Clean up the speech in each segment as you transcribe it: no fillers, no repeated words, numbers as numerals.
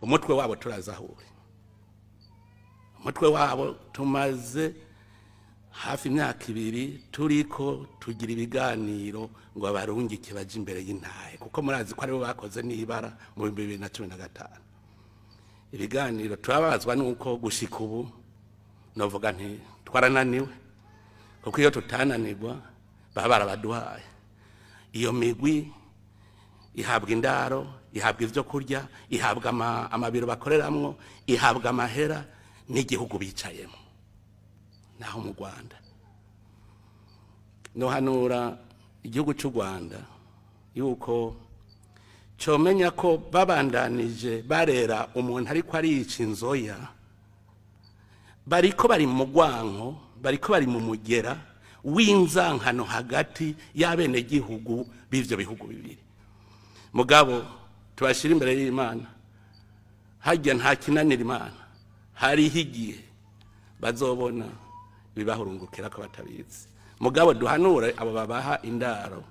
umutwe wabo turazahure, umutwe wabo tumaze hafi imyaka 2 turiko tugira ibiganiro ngo abarungike baje imbere y'intahe, kuko murazi ko aribo bakoze n'ibara mu 2015. Ibiganiro turabazwa nuko gushika ubu novuga nti twarananiwe, kuko iyo tutananirwa baba barabaduhaye. Iyo migwi ihabwa indaro, ihabwa ivyo kurya, ihabwa amabiro bakoreramwo, ihabwa amahera n'igihugu bicayemo. Naho mu Rwanda no hanura igihugu cy'u Rwanda yuko comenya ko babandanije barera umuntu ariko arica inzoya, bariko bari mu Rwanko, bariko bari mu mugera w'inzankano hagati y'abene gihugu b'ivyo bihugu bibiri. Mugabo tubashira imbere y'Imana, hajya nta kinanira Imana, hari higiye bazobona bibahurungukira ko batabizi. Mugabo duhanure abo babaha indaro,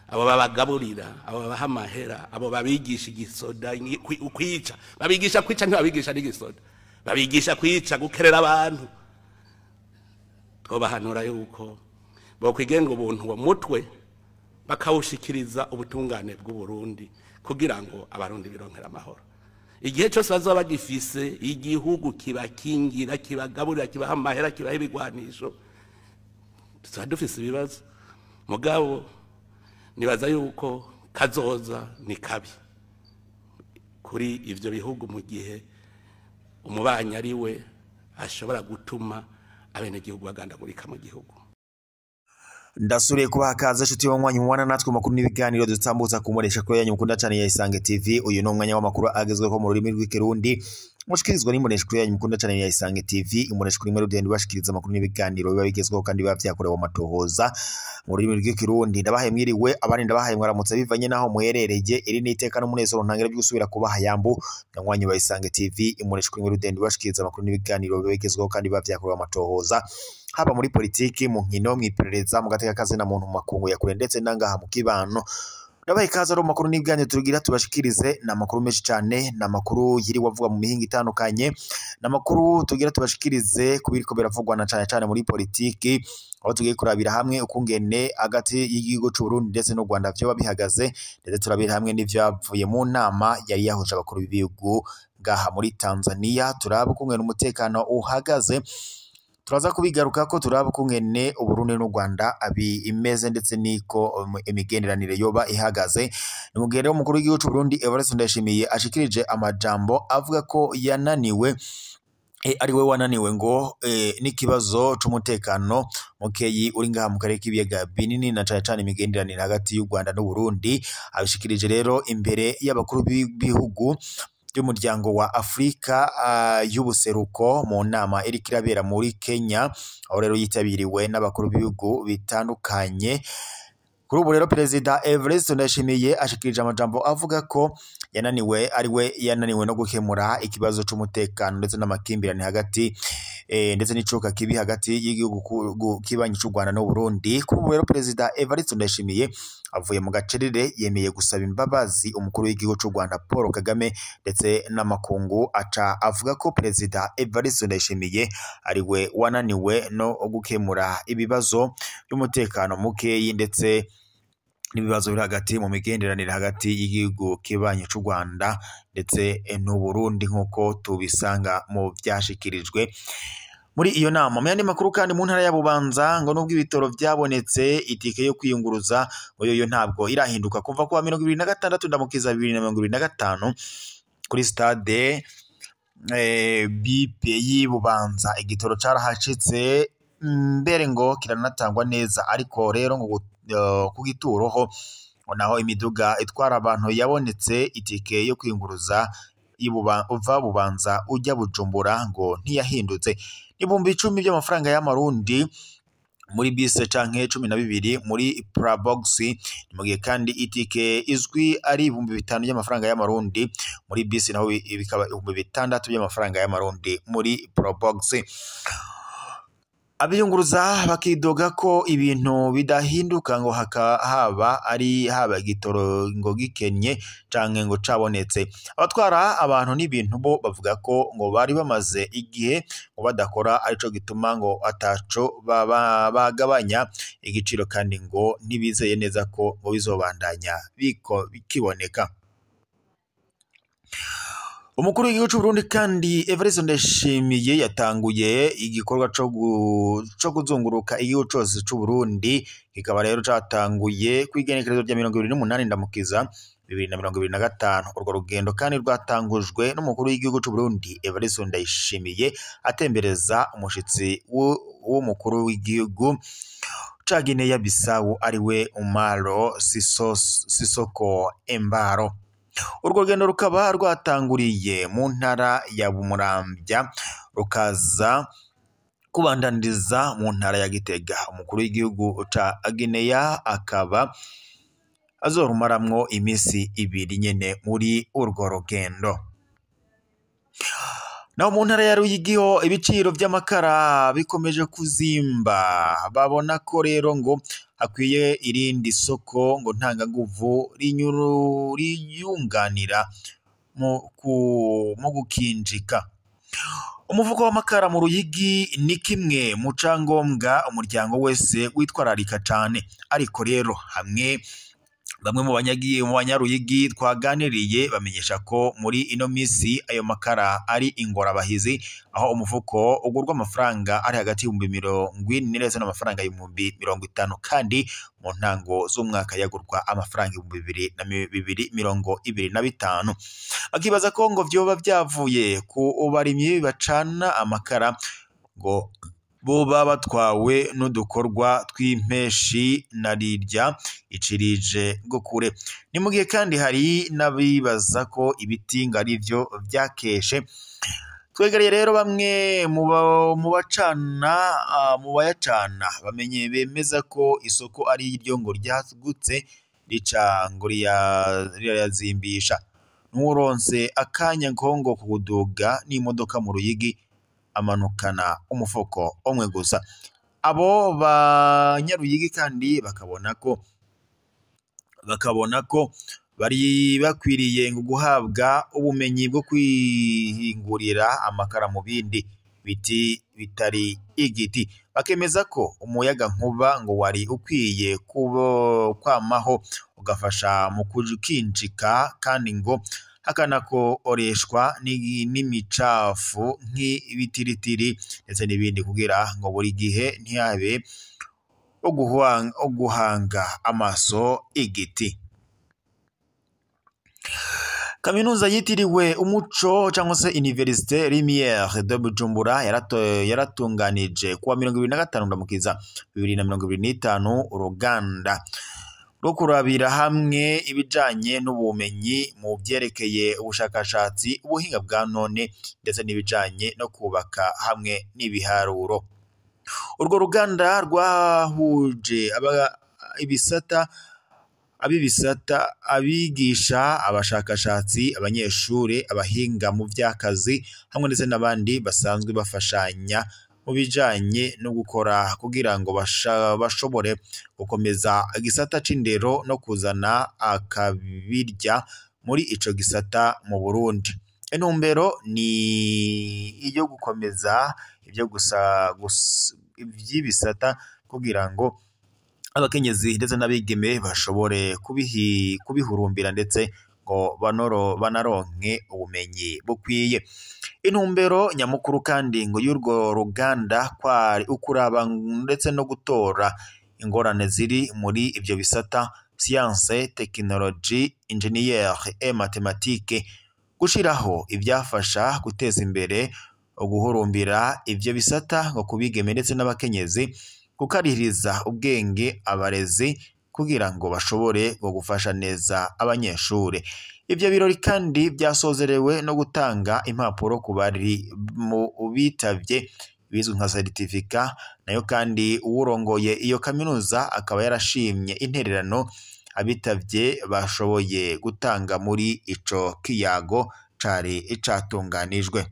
abo babagaburira, abo babaha amahera, abo babigisha igisoda kwica, babigisha kwica ntibabigisha n'igisoda, babigisha kwica, gukerera abantu. Twobahanura yuko bokwigenga ubuntu wa mutwe bakawushikiriza ubutungane bw'u Burundi kugira ngo abarundi bironkera amahoro. Igihe cyose bazoba bagifise igihugu kibakingira, kibagaburira, kibaha amahera, kibaha ibigwanisho, tuzaba dufise ibibazo. Mugabo nibaza yuko kazoza ni kabi kuri ivyo bihugu mu gihe umubanyi ari we ashobora gutuma abene gihugu bagandagurika mu gihugu. Ndasuriye kubaha kaze nshuti y'umwanya mubana natwe makuru n'ibiganiro dutambutsa kumuresha ko yanyu mukunda cyane ya Isange TV. Uyu no mwanya w'amakuru agezweho mu rurimi rw'ikirundi mushikirizwa n'imbonesha ko yanyu mukunda cyane ya Isange TV. Imbonesha kuri mwe rudende bashikiriza amakuru n'ibiganiro biba bigezweho kandi biba vyakorewe amatohoza mu rurimi rw'ikirundi. Ndabahaye mwiriwe, abandi ndabahaye mwaramutse bivanye naho muherereye. Iri ni iteka n'umunezero ntangere byo gusubira kubaha yambu na mwanya wa Isange TV. Imbonesha kuri mwe rudende bashikiriza amakuru n'ibiganiro biba bigezweho kandi biba vyakorewe amatohoza, haba muri politiki, mu nkino, mwiperereza, mu gateka kazi na muntu makungu ya kure ndetse nangaha mu kibano. Ndabaye kaza ro makuru n'ibyanyu turugira tubashikirize na makuru menshi cyane, na makuru yiri wavuga mu mihinga itandukanye, na makuru tugira tubashikirize kubiriko biravugwa na cyane muri politiki, aho tugiye kurabira hamwe ukungene hagati y'igihugu cy'u Burundi ndetse no Rwanda byo babihagaze, ndetse turabira hamwe n'ivyavuye mu nama yari yahuje abakuru b'ibihugu ngaha muri Tanzania. Turaba ukungene umutekano uhagaze, turaza kubigaruka ko turaba kungene Uburundi n'u Rwanda abi imeze ndetse niko imigenderanire yoba ihagaze. Ni mugende w'umukuru w'igihugu cy'u Burundi Evariste Ndayishimiye ashikirije amajambo avuga ko yananiwe, ari we wananiwe ngo n'ikibazo c'umutekano mukeyi uri ngaha mu karere k'ibiyaga binini na cyane imigenderanire hagati y'u Rwanda n'u Burundi. Abishikirije rero imbere y'abakuru b'ibihugu by'umuryango wa Afrika y'ubuseruko mu nama iri kirabera muri Kenya, aho rero yitabiriwe n'abakuru b'ibihugu bitandukanye. Kuri ubu rero Perezida Evariste Ndayishimiye ashikirije amajambo avuga ko yananiwe, ari we yananiwe no gukemura ikibazo c'umutekano ndetse n'amakimbirane hagati ndetse n'icuka kibi hagati y'igihugu kibanyi cy'u Rwanda n'u Burundi. Kuri ubu rero Perezida Evariste Ndayishimiye avuye mu gacerere, yemeye gusaba imbabazi umukuru w'igihugu cy'u Rwanda Paul Kagame ndetse n'amakungu, aca avuga ko Perezida Evariste Ndayishimiye ari we wananiwe no gukemura ibibazo by'umutekano mukeyi ndetse n'ibibazo biri hagati mu migenderanire hagati y'igihugu kibanyi cy'u Rwanda ndetse n'u Burundi nk'uko tubisanga mu byashikirijwe muri iyo nama. Mu yandi makuru kandi mu ntara ya Bubanza ngo nubwo ibitoro byabonetse, itike yo kwiyunguruza ngo yo ntabwo irahinduka kuva ku 2026 ndamukiza 2025 kuri stade BPI Bubanza. Igitoro carahacitse mbere ngo kiranatangwa neza, ariko rero ngo ku gituroho naho imiduga itwara abantu yabonetse, itike yo kwiyunguruza uva Bubanza ujya Bujumbura ngo ntiyahindutse. Ibihumbi 10 by'amafaranga y'amarundi muri bise canke 12 muri Prabox. Mu gihe kandi itike izwi ari 5,000 y'amafaranga y'amarundi muri bise, naho bikaba 6,000 by'amafaranga y'amarundi muri Prabox. abiyunguruza bakidoga ko ibintu bidahinduka ngo haba igitoro ngo gikenye canke ngo cabonetse. Abatwara abantu n'ibintu bo bavuga ko ngo bari bamaze igihe ngo badakora, arico gituma ngo ataco bagabanya igiciro kandi ngo ntibizeye neza ko ngo bizobandanya bikiboneka. Umukuru w'igihugu cy'u Burundi kandi Evariste Ndayishimiye yatanguye igikorwa co kuzunguruka igihugu cose cy'u Burundi, kikaba rero catanguye kwigenekerezo rya 28 Ndamukiza 2025. Urwo rugendo kandi rwatangujwe n'umukuru w'igihugu cy'u Burundi Evariste Ndayishimiye atembereza umushitsi w'umukuru w'igihugu ca Guinea Bissau ariwe Umaro Sisoko Embalo. Urwo rugendo rukaba rwatanguriye mu ntara ya Muramvya rukaza kubandaniriza mu ntara ya Gitega. Umukuru w'igihugu ca Guinea akaba azorumaramwo imisi 2 nyene muri urwo rugendo. Naho mu ntara ya Ruyigi ibiciro vy'amakara bikomeje kuzimba, babona ko rero ngo akwiye irindi soko ngo ntanganguvu riyunganira mu gukinjika. Umufuko w'amakara mu Ruyigi ni kimwe mu cangombwa umuryango wese witwararika cane, ariko rero bamwe mu banyaruyigi twaganiriye bamenyesha ko muri ino misi ayo makara ari ingorabahizi, aho umufuko ugurwa amafaranga ari hagati y'40 ndetse n'amafaranga 50 kandi mu ntango z'umwaka yagurwa amafaranga 2025. Akibaza ko ngo vyoba vyavuye ku barimyi bacana amakara ngo boba batwawe n'udukorwa tw'impeshi na rirya icirije ngo kure. Ni mu gihe kandi hari n'abibaza ko ibiti ngo ari vyo vyakeshe. Twegereye rero bamwe mu bayacana bemeza ko isoko ari iryo ngo ryagutse rica ngo rirazimbisha. N'uronse akanya ngo kuduga n'imodoka mu Ruyigi amanukana umufuko umwe gusa. Abo banyaruyigi kandi bakabona ko bari bakwiriye ngo guhabwa ubumenyi bwo kwihingurira amakara mu bindi biti bitari igiti. Bakemeza ko umuyaga nkuba ngo wari ukwiye kwamaho ugafasha mu kukinjika, kandi ngo hakanakoreshwa n'imicafu nk'ibitiritiri ndetse n'ibindi kugira ngo buri gihe ntihabe guhanga amaso igiti. Kaminuza yitiriwe umuco cyangwa se Université Lumière de Bujumbura yaratunganije kuwa 25 Ndamukiza 2025 uruganda rwo kurabira hamwe ibijanye n'ubumenyi mu byerekeye ubushakashatsi, ubuhinga bwa none ndetse n'ibijanye no kubaka hamwe n'ibiharuro. Urwo ruganda rwahuje abigisha, abashakashatsi, abanyeshure, abahinga mu vy'akazi hamwe ndetse n'abandi basanzwe bafashanya mu bijanye no gukora kugira ngo bashobore gukomeza igisata c'indero no kuzana akabirya muri ico gisata mu Burundi. Intumbero ni iyo gukomeza ivy'ibisata kugira ngo abakenyezi ndetse n'abigeme bashobore kubihurumbira ndetse ngo banaronke ubumenyi bukwiye. Intumbero nyamukuru kandi ngo y'urwo ruganda kwari ukuraba ndetse no gutora ingorane ziri muri ivyo bisata science, technologie, ingénieur et mathématique, gushiraho ibyafasha guteza imbere guhurumbira ivyo bisata ngo kubigeme ndetse n'abakenyezi, kukaririza ubwenge abarezi kugira ngo bashobore gufasha neza abanyeshure. Ivyo birori kandi byasozerewe no gutanga impapuro ku bari mu bitavye bizwi nka certificat. Nayo kandi uwurongoye iyo kaminuza akaba yarashimye intererano abitavye bashoboye gutanga muri ico kiyago cari icatunganijwe.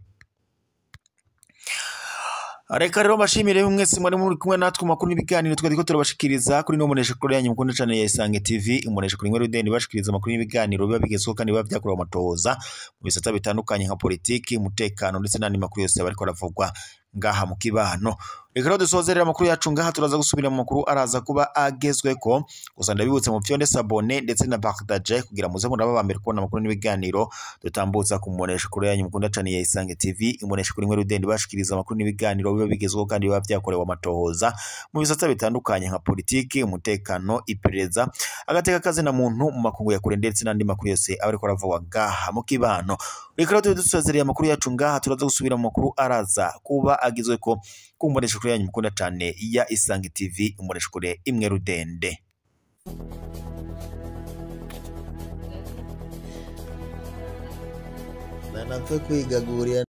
Reka rero bashimire mwese mwari muri kumwe natwe makuru n'ibiganiro twariko turabashikiriza kuri no munesha kuri yanyu mukunda cyane ya Isange TV imunesha kuri ngwe rudende bashikiriza makuru n'ibiganiro biba bigezweho kandi biba byakorewe amatohoza mu bisata bitandukanye nka politiki umutekano ndetse n'andi makuru yose bariko baravugwa ngaha mu kibano. Reka rero dusozerera amakuru yacu ngaha turaza gusubira mu makuru araza kuba agezweko gusa ndabibutse mu vyonde sabone ndetse na partage kugira muze muraba mbere kubona amakuru n'ibiganiro dutambutsa ku munesha kuri yanyu mukunda cyane ya Isange TV imunesha kuri ngwe rudende bashikiriza amakuru n'ibiganiro biba bigezweho kandi biba byakorewe amatohoza mu bisata bitandukanye nka politiki umutekano iperereza agateka kazi na muntu mu makungu ya kure ndetse n'andi makuru yose abariko aravugwa ngaha mu kibano. Reka rero dusozerera amakuru yacu ngaha turaza gusubira mu makuru araza kuba agizweko kumbonesha kuri yanyu mukunda cyane ya Isange TV umunesha kure imwe rudende. Na napfe kwigagurira